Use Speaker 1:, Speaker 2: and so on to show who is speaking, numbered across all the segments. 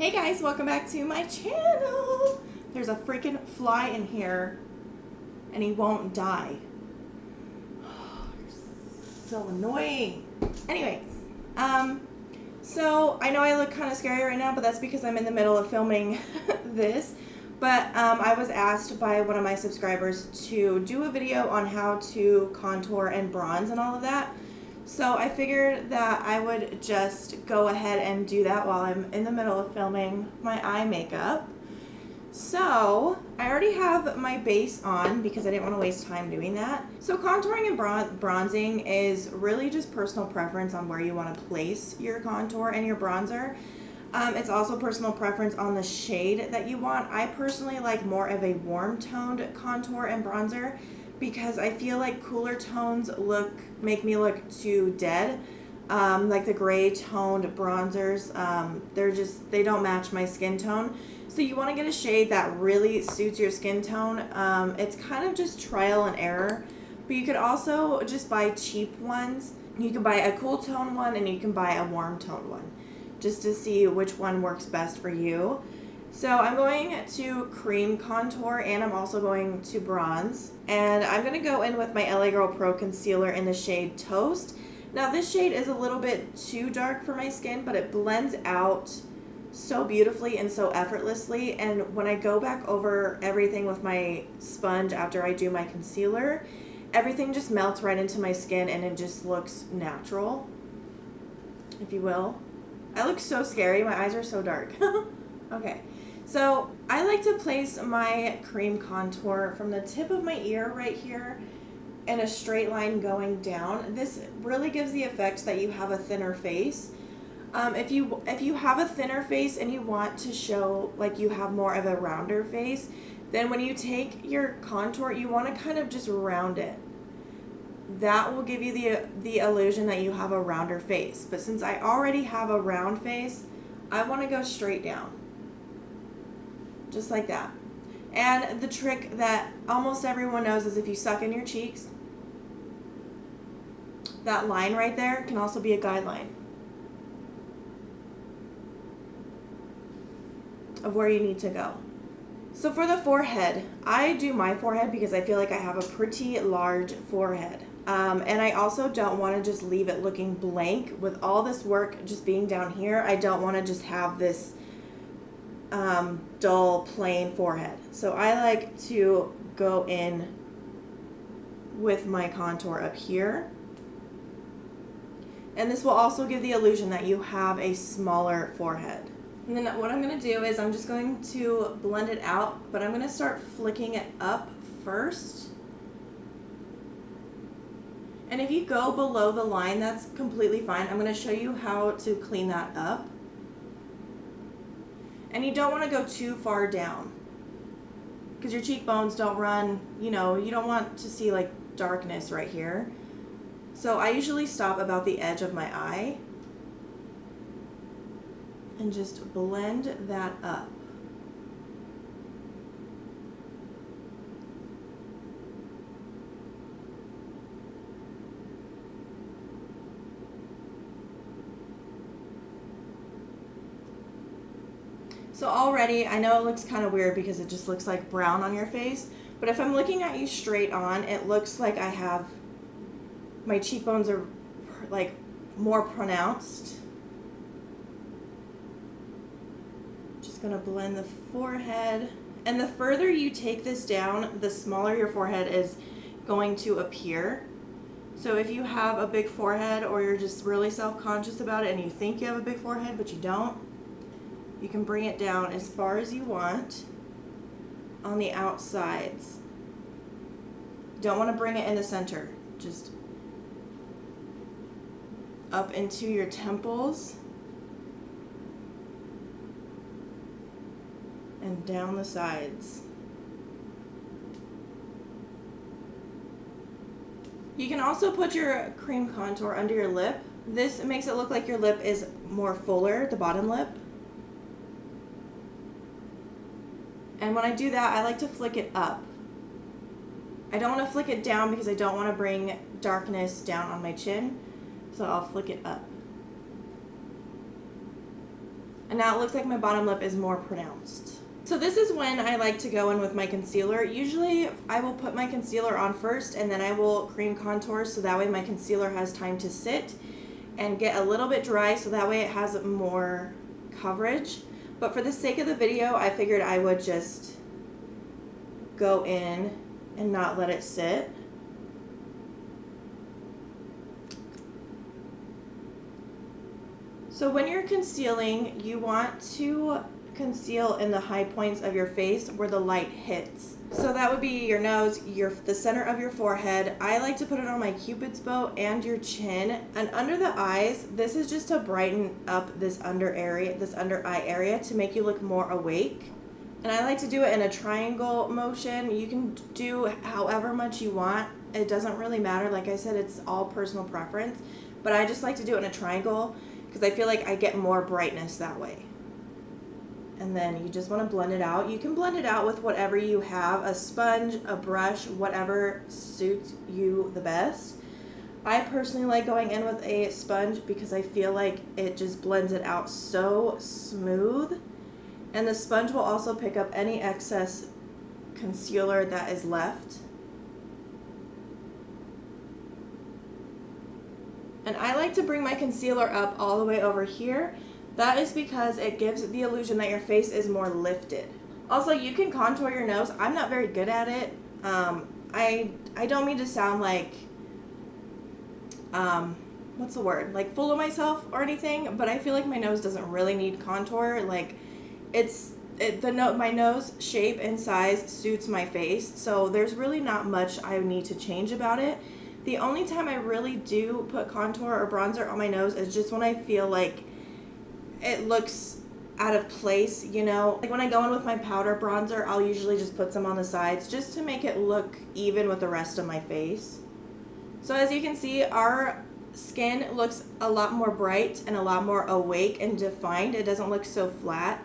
Speaker 1: Hey guys, welcome back to my channel. There's a freaking fly in here and he won't die. So annoying. Anyways, so I know I look kind of scary right now, but that's because I'm in the middle of filming this. But I was asked by one of my subscribers to do a video on how to contour and bronze and all of that. So I figured that I would just go ahead and do that while I'm in the middle of filming my eye makeup. So I already have my base on because I didn't want to waste time doing that. So contouring and bronzing is really just personal preference on where you want to place your contour and your bronzer. It's also personal preference on the shade that you want. I personally like more of a warm toned contour and bronzer because I feel like cooler tones make me look too dead. Like the gray toned bronzers, they don't match my skin tone. So you want to get a shade that really suits your skin tone. It's kind of just trial and error, but you could also just buy cheap ones. You can buy a cool tone one and you can buy a warm tone one, just to see which one works best for you. So I'm going to cream contour and I'm also going to bronze. And I'm going to go in with my LA Girl Pro Concealer in the shade Toast. Now this shade is a little bit too dark for my skin, but it blends out so beautifully and so effortlessly. And when I go back over everything with my sponge after I do my concealer, everything just melts right into my skin and it just looks natural, if you will. I look so scary. My eyes are so dark. Okay, so I like to place my cream contour from the tip of my ear right here in a straight line going down. This really gives the effect that you have a thinner face. If you have a thinner face and you want to show like you have more of a rounder face, then when you take your contour, you want to kind of just round it. That will give you the illusion that you have a rounder face. But since I already have a round face, I want to go straight down. Just like that. And the trick that almost everyone knows is if you suck in your cheeks, that line right there can also be a guideline of where you need to go. So for the forehead, I do my forehead because I feel like I have a pretty large forehead. And I also don't want to just leave it looking blank with all this work just being down here. I don't want to just have this dull, plain forehead. So I like to go in with my contour up here. And this will also give the illusion that you have a smaller forehead. And then what I'm going to do is I'm just going to blend it out, but I'm going to start flicking it up first. And if you go below the line, that's completely fine. I'm going to show you how to clean that up. And you don't want to go too far down because your cheekbones don't run, you don't want to see like darkness right here. So I usually stop about the edge of my eye and just blend that up. So already, I know it looks kind of weird because it just looks like brown on your face, but if I'm looking at you straight on, it looks like I have, my cheekbones are like more pronounced. Just gonna blend the forehead. And the further you take this down, the smaller your forehead is going to appear. So if you have a big forehead or you're just really self-conscious about it and you think you have a big forehead but you don't, you can bring it down as far as you want on the outsides. Don't want to bring it in the center. Just up into your temples and down the sides. You can also put your cream contour under your lip. This makes it look like your lip is more fuller, the bottom lip. And when I do that, I like to flick it up. I don't want to flick it down because I don't want to bring darkness down on my chin. So I'll flick it up. And now it looks like my bottom lip is more pronounced. So this is when I like to go in with my concealer. Usually I will put my concealer on first and then I will cream contour so that way my concealer has time to sit and get a little bit dry so that way it has more coverage. But for the sake of the video, I figured I would just go in and not let it sit. So when you're concealing, you want to conceal in the high points of your face where the light hits. So that would be your nose, the center of your forehead. I like to put it on my Cupid's bow and your chin. And under the eyes, this is just to brighten up this under eye area to make you look more awake. And I like to do it in a triangle motion. You can do however much you want. It doesn't really matter. Like I said, it's all personal preference. But I just like to do it in a triangle because I feel like I get more brightness that way. And then you just want to blend it out. You can blend it out with whatever you have, a sponge, a brush, whatever suits you the best. I personally like going in with a sponge because I feel like it just blends it out so smooth. And the sponge will also pick up any excess concealer that is left. And I like to bring my concealer up all the way over here. That is because it gives the illusion that your face is more lifted. Also, you can contour your nose. I'm not very good at it. I don't mean to sound like, what's the word? Like full of myself or anything, but I feel like my nose doesn't really need contour. Like my nose shape and size suits my face, so there's really not much I need to change about it. The only time I really do put contour or bronzer on my nose is just when I feel like it looks out of place, you know? Like when I go in with my powder bronzer, I'll usually just put some on the sides just to make it look even with the rest of my face. So as you can see, our skin looks a lot more bright and a lot more awake and defined. It doesn't look so flat.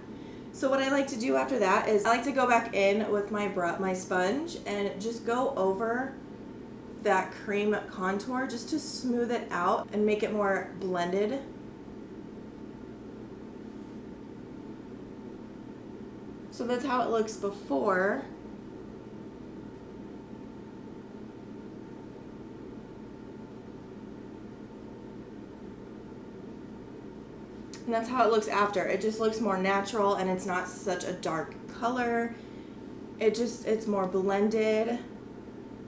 Speaker 1: So what I like to do after that is I like to go back in with my sponge and just go over that cream contour just to smooth it out and make it more blended. So that's how it looks before. And that's how it looks after. It just looks more natural and it's not such a dark color. It's more blended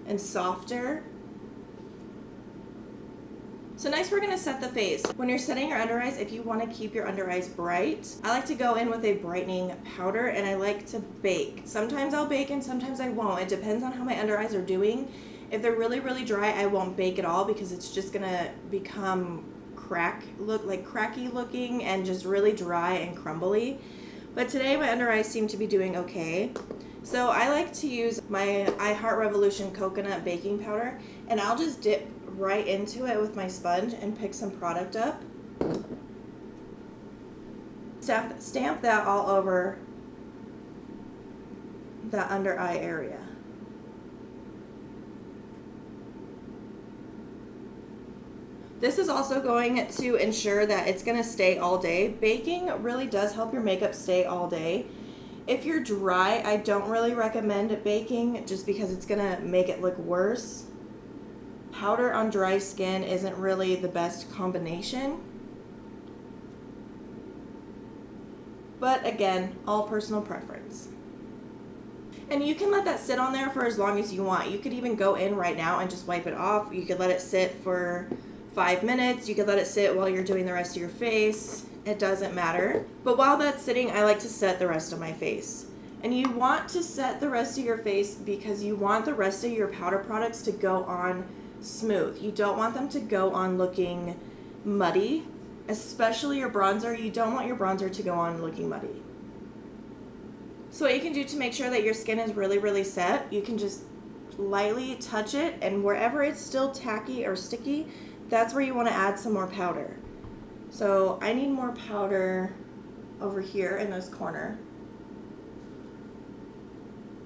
Speaker 1: and softer. So next we're gonna set the face. When you're setting your under eyes, if you wanna keep your under eyes bright, I like to go in with a brightening powder and I like to bake. Sometimes I'll bake and sometimes I won't. It depends on how my under eyes are doing. If they're really, really dry, I won't bake at all because it's just gonna become cracky looking and just really dry and crumbly. But today my under eyes seem to be doing okay. So I like to use my I Heart Revolution coconut baking powder and I'll just dip right into it with my sponge and pick some product up. Stamp that all over the under eye area. This is also going to ensure that it's going to stay all day. Baking really does help your makeup stay all day. If you're dry, I don't really recommend baking just because it's going to make it look worse. Powder on dry skin isn't really the best combination. But again, all personal preference. And you can let that sit on there for as long as you want. You could even go in right now and just wipe it off. You could let it sit for 5 minutes. You could let it sit while you're doing the rest of your face. It doesn't matter. But while that's sitting, I like to set the rest of my face. And you want to set the rest of your face because you want the rest of your powder products to go on smooth. You don't want them to go on looking muddy, especially your bronzer. You don't want your bronzer to go on looking muddy. So what you can do to make sure that your skin is really, really set, you can just lightly touch it, and wherever it's still tacky or sticky, that's where you want to add some more powder. So I need more powder over here in this corner.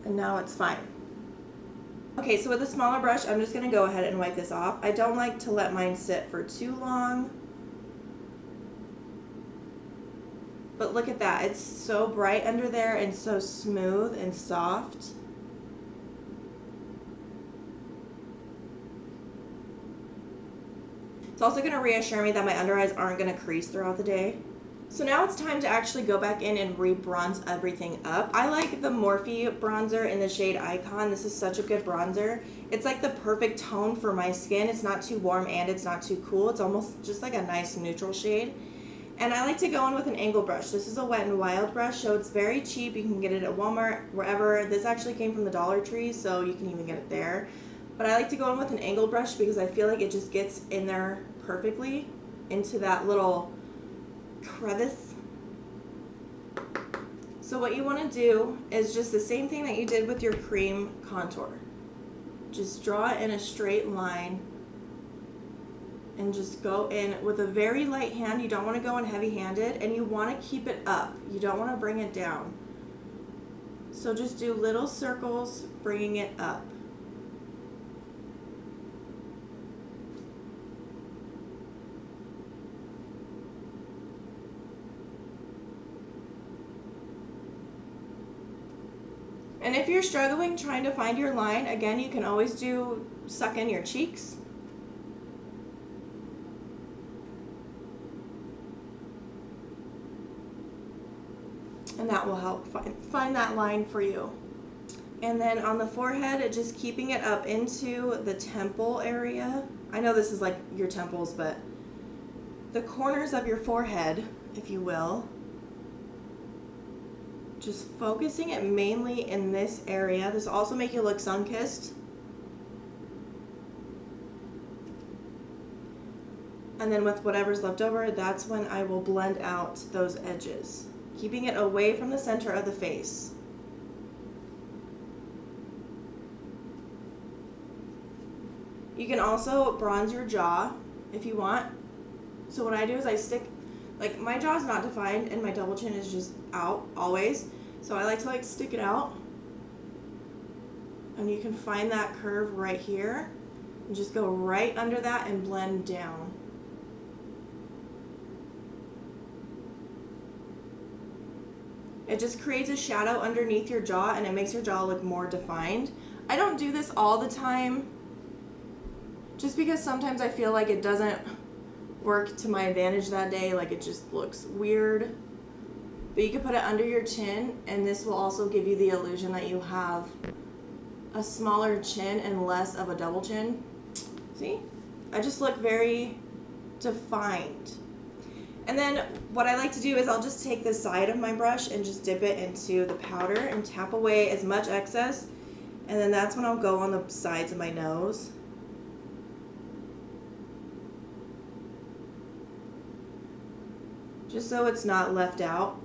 Speaker 1: And now it's fine. Okay, so with a smaller brush, I'm just going to go ahead and wipe this off. I don't like to let mine sit for too long. But look at that. It's so bright under there and so smooth and soft. It's also going to reassure me that my under eyes aren't going to crease throughout the day. So now it's time to actually go back in and re-bronze everything up. I like the Morphe bronzer in the shade Icon. This is such a good bronzer. It's like the perfect tone for my skin. It's not too warm and it's not too cool. It's almost just like a nice neutral shade. And I like to go in with an angle brush. This is a Wet n Wild brush, so it's very cheap. You can get it at Walmart, wherever. This actually came from the Dollar Tree, so you can even get it there. But I like to go in with an angle brush because I feel like it just gets in there perfectly into that little crevice. So what you want to do is just the same thing that you did with your cream contour. Just draw it in a straight line and just go in with a very light hand. You don't want to go in heavy-handed, and you want to keep it up. You don't want to bring it down. So just do little circles, bringing it up. And if you're struggling trying to find your line, again, you can always suck in your cheeks. And that will help find that line for you. And then on the forehead, just keeping it up into the temple area. I know this is like your temples, but the corners of your forehead, if you will. Just focusing it mainly in this area. This will also make you look sun-kissed. And then with whatever's left over, that's when I will blend out those edges, keeping it away from the center of the face. You can also bronze your jaw if you want. So what I do is I stick, like my jaw is not defined and my double chin is just out always. So I like to stick it out. And you can find that curve right here and just go right under that and blend down. It just creates a shadow underneath your jaw and it makes your jaw look more defined. I don't do this all the time just because sometimes I feel like it doesn't work to my advantage that day, like it just looks weird. But you can put it under your chin and this will also give you the illusion that you have a smaller chin and less of a double chin. See? I just look very defined. And then what I like to do is I'll just take the side of my brush and just dip it into the powder and tap away as much excess. And then that's when I'll go on the sides of my nose. Just so it's not left out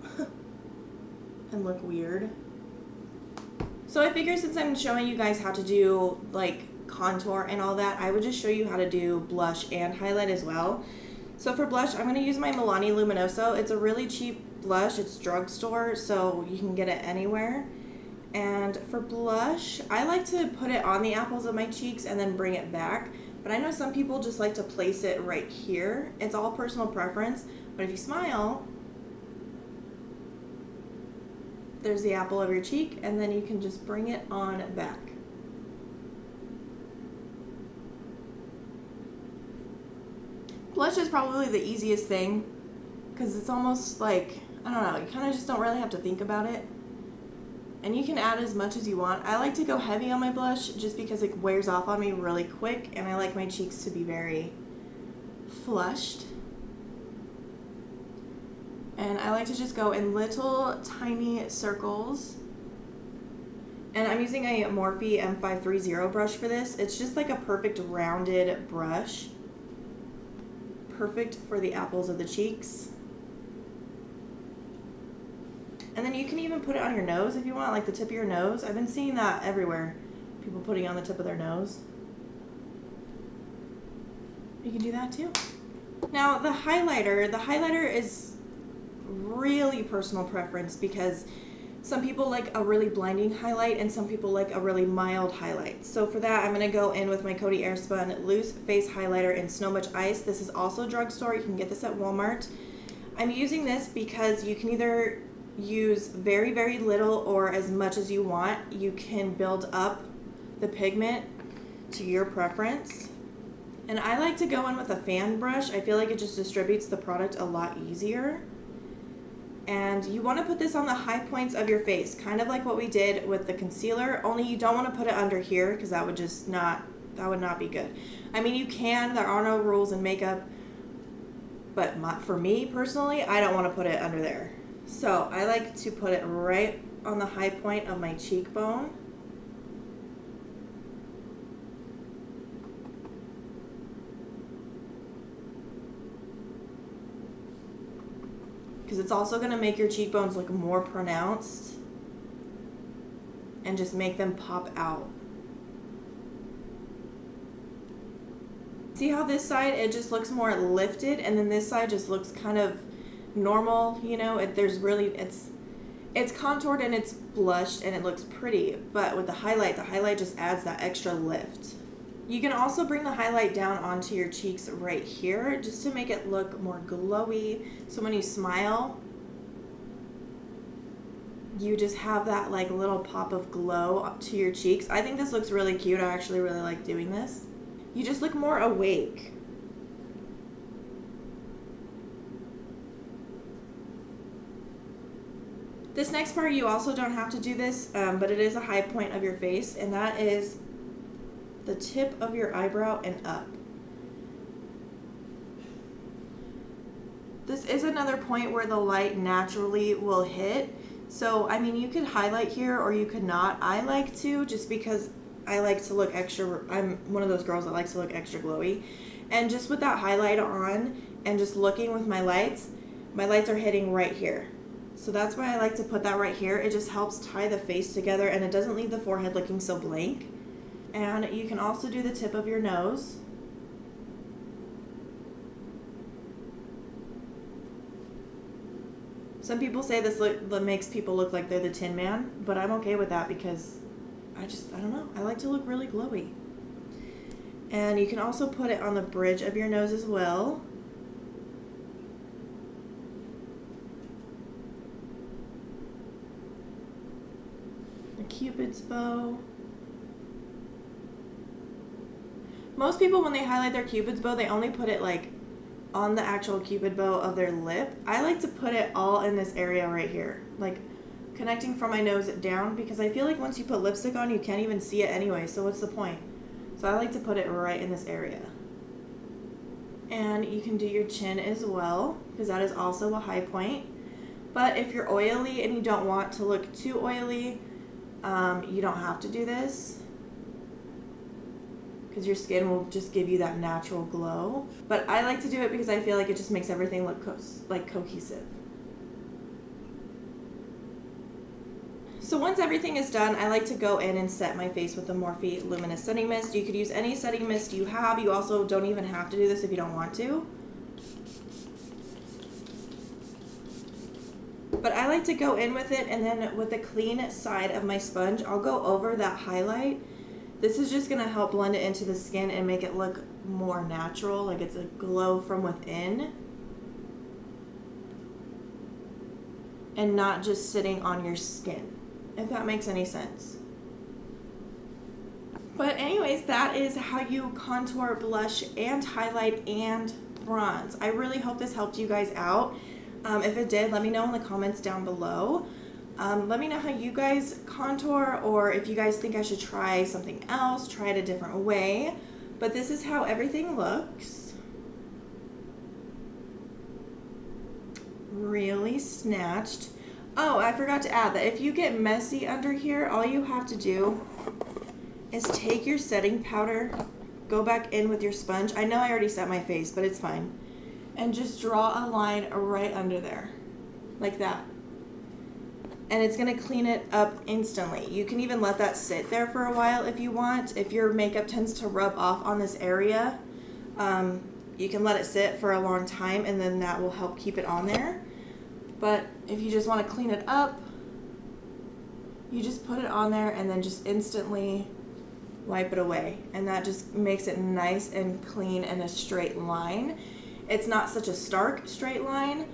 Speaker 1: and look weird. So I figure since I'm showing you guys how to do contour and all that, I would just show you how to do blush and highlight as well. So for blush, I'm going to use my Milani Luminoso. It's a really cheap blush. It's drugstore, so you can get it anywhere. And for blush, I like to put it on the apples of my cheeks and then bring it back. But I know some people just like to place it right here. It's all personal preference. But if you smile, there's the apple of your cheek, and then you can just bring it on back. Blush is probably the easiest thing because it's almost like, I don't know, you kind of just don't really have to think about it. And you can add as much as you want. I like to go heavy on my blush just because it wears off on me really quick, and I like my cheeks to be very flushed. And I like to just go in little tiny circles. And I'm using a Morphe M530 brush for this. It's just like a perfect rounded brush. Perfect for the apples of the cheeks. And then you can even put it on your nose if you want, like the tip of your nose. I've been seeing that everywhere. People putting it on the tip of their nose. You can do that too. Now the highlighter is really personal preference because some people like a really blinding highlight and some people like a really mild highlight. So for that, I'm going to go in with my Coty Airspun Loose Face Highlighter in Snow Much Ice. This is also drugstore. You can get this at Walmart. I'm using this because you can either use very, very little or as much as you want. You can build up the pigment to your preference. And I like to go in with a fan brush. I feel like it just distributes the product a lot easier. And you want to put this on the high points of your face, kind of like what we did with the concealer, only you don't want to put it under here because that would just not, that would not be good. I mean, you can, there are no rules in makeup, but for me personally, I don't want to put it under there. So I like to put it right on the high point of my cheekbone. Because it's also going to make your cheekbones look more pronounced and just make them pop out. See how this side, it just looks more lifted, and then this side just looks kind of normal, you know? There's really, it's contoured and it's blushed and it looks pretty, but with the highlight just adds that extra lift. You can also bring the highlight down onto your cheeks right here just to make it look more glowy. So when you smile, you just have that like little pop of glow up to your cheeks. I think this looks really cute. I actually really like doing this. You just look more awake. This next part, you also don't have to do this, but it is a high point of your face, and that is the tip of your eyebrow and up. This is another point where the light naturally will hit. So, I mean, you could highlight here or you could not. I like to, just because I like to look extra, I'm one of those girls that likes to look extra glowy. And just with that highlight on and just looking with my lights are hitting right here. So that's why I like to put that right here. It just helps tie the face together and it doesn't leave the forehead looking so blank. And you can also do the tip of your nose. Some people say this makes people look like they're the Tin Man, but I'm okay with that because I don't know, I like to look really glowy. And you can also put it on the bridge of your nose as well. The Cupid's bow. Most people, when they highlight their Cupid's bow, they only put it like on the actual Cupid bow of their lip. I like to put it all in this area right here, like connecting from my nose down, because I feel like once you put lipstick on, you can't even see it anyway, so what's the point? So I like to put it right in this area. And you can do your chin as well, because that is also a high point. But if you're oily and you don't want to look too oily, you don't have to do this, because your skin will just give you that natural glow. But I like to do it because I feel like it just makes everything look cohesive. So once everything is done, I like to go in and set my face with the Morphe Luminous Setting Mist. You could use any setting mist you have. You also don't even have to do this if you don't want to. But I like to go in with it, and then with the clean side of my sponge, I'll go over that highlight. This is just going to help blend it into the skin and make it look more natural, like it's a glow from within. And not just sitting on your skin, if that makes any sense. But anyways, that is how you contour, blush, and highlight, and bronze. I really hope this helped you guys out. If it did, let me know in the comments down below. Let me know how you guys contour, or if you guys think I should try something else, try it a different way. But this is how everything looks. Really snatched. Oh, I forgot to add that if you get messy under here, all you have to do is take your setting powder, go back in with your sponge. I know I already set my face, but it's fine. And just draw a line right under there, like that. And it's gonna clean it up instantly. You can even let that sit there for a while if you want. If your makeup tends to rub off on this area, you can let it sit for a long time, and then that will help keep it on there. But if you just wanna clean it up, you just put it on there and then just instantly wipe it away. And that just makes it nice and clean and a straight line. It's not such a stark straight line,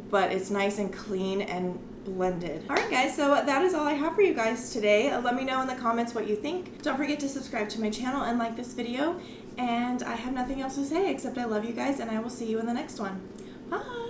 Speaker 1: but it's nice and clean and blended. Alright guys, so that is all I have for you guys today. Let me know in the comments what you think. Don't forget to subscribe to my channel and like this video. And I have nothing else to say except I love you guys, and I will see you in the next one. Bye!